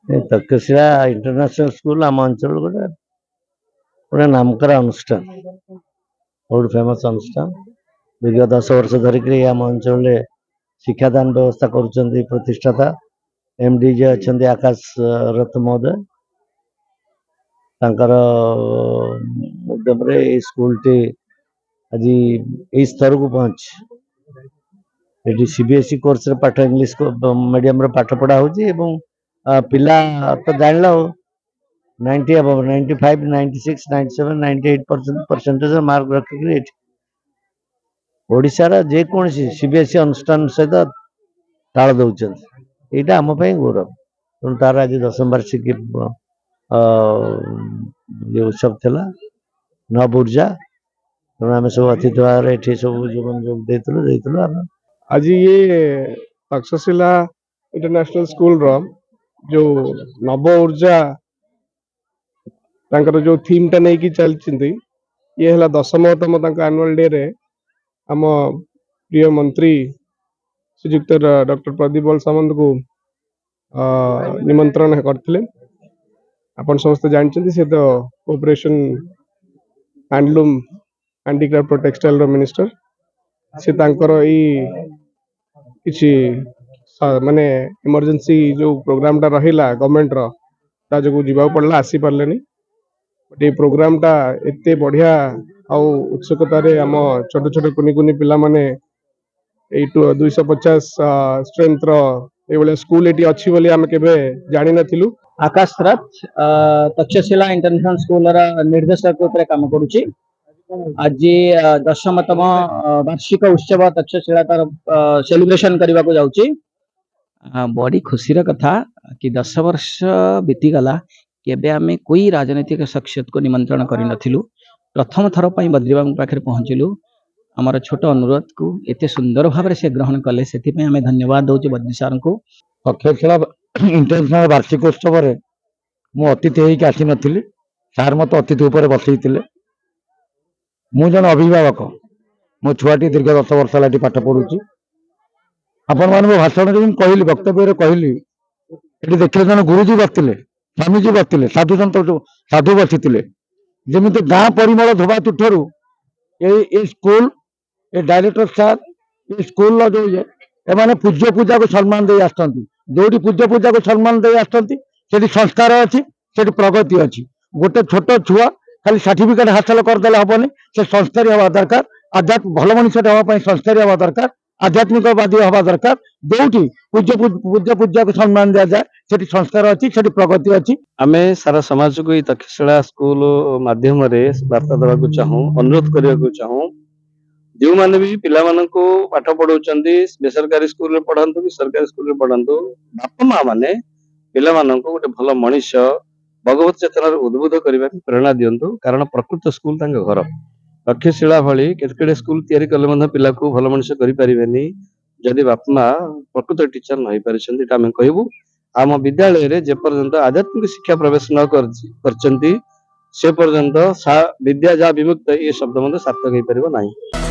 Takshashila international school आम अंचल गोटे गोटे नामकरा अनुष्ठान बहुत फेमस अनुष्ठान दीर्घ 10 वर्ष धरिक आम अंचल शिक्षादान व्यवस्था कर प्रतिष्ठाता एमडी जे अच्छा आकाश रथ महोदय तांकर उद्यम स्कूल टी आज यही स्तर को पहुंची सीबीएसई कोर्स रे पाठ इंग्लिश मीडियम रे पाठ पढ़ा होची एवं पिला तो जान लो 90 अब 95 96 97 98% परसेंटेज मार्क रखिक ओडिशार जेकोसी सीबीएसई अनुष्ठान सहित ताल दौरान यहाँ आम गौरव तेणु तार आज 10वीं वार्षिकी उत्सव थी नव ऊर्जा तेणु आम सब अतिथि भाव ये सब जो आज ये तक्षशिला इंटरनेशनल स्कूल रो जो नव ऊर्जा जो थीम टा नहीं चलती ये है 10तम एनुअल डे रे आम प्रिय मंत्री श्रीयुक्त डॉक्टर प्रदीप बल सामंत को निमंत्रण करते आपण समस्त जानते से तो कोऑपरेशन हैंडलूम हैंडीक्राफ्ट और टेक्सटाइल रो मिनिस्टर से किसी माने इमरजेंसी जो प्रोग्राम टा रहिला गवर्नमेंट रो ता जो जीवा पड़ला आसी पारलेनी ये प्रोग्राम टा एते बढ़िया आउ उत्सुकतार आम छोट छोट कुनी कुनी पिला माने 250 स्ट्रेंथ रो स्कूल एटी अच्छी बोली आम केबे जानि नथिलु। आकाश रथ तक्षशिला इंटरनेशनल स्कूल निर्देशक रूप काम करुच्ची आज 10तम वार्षिक उत्सव तक्षशिला तार सेलिब्रेशन करने को जाउची बड़ी खुशी कथा कि 10 वर्ष बीतीगला केबे आमे कोई राजनीतिक शख्सियत को निमंत्रण करि नथिलु प्रथम थर पई बद्रीबाबू पाखरे पहुंचिलु आमर छोट अनुरोध को एते सुंदर भाव से ग्रहण कले से आम धन्यवाद दौचु बद्री सार को। तक्षशिला इंटरनेशनल वार्षिक उत्सव मु अतिथि होइक आसी नथिली सार मत अतिथि ऊपर बसैतिले मु जन अभिभावक मो छुआटी दीर्घ 10 वर्ष है पाठ पढ़ुची आपण मान भाषण जो कहली वक्तव्य कहली ये देखिए जन गुरुजी बसते स्वामीजी बसते साधु सत साधु बसी जमी गाँ परिमल धोबा तुठर ये स्कूल ये डायरेक्टर सार ये स्कूल जो ये पूज्य पूजा को सम्मान दे जो पूज्य पूजा को सम्मान दे आसती संस्कार अच्छी से प्रगति अच्छी गोटे छोट छुआ खाली सर्टिफिकेट हासिल करदे हेनी से संस्कारी हवा दरकार आध्यात्म भल मनुष्य हाँपाई संस्कारी हवा दरकार आध्यात्मिकवादी हवा दरकार जो पूज्य पूजा को सम्मान दि जाए से संस्कार अच्छी से प्रगति अच्छी। आमे सारा समाज को तक्षशिला स्कूल माध्यम वार्ता देवाक चाहूँ अनुरोध करने को चाहूँ जो मैंने भी पिला को पाठ पढ़ाऊँच बेसरकारी स्कूल पढ़ातु कि सरकारी स्कूल पढ़ातु बापा माँ मैंने पिला गोटे भल मनीष भगवत चेतनार उद्बुद्ध करने प्रेरणा दिंतु कारण प्रकृत स्कूल घर तक्षशिला भली केते स्कूल तैयारी कले पिला को भल मनुष्य करें जदि बापा माँ प्रकृत टीचर नहीं पारिछंती आम कहबू आम विद्यालय रे जे पर्यंत आध्यात्मिक शिक्षा प्रवेश न करछंती से पर्यंत विद्या जहाँ विमुक्त ये शब्द सार्थक हो पारिबो नहीं।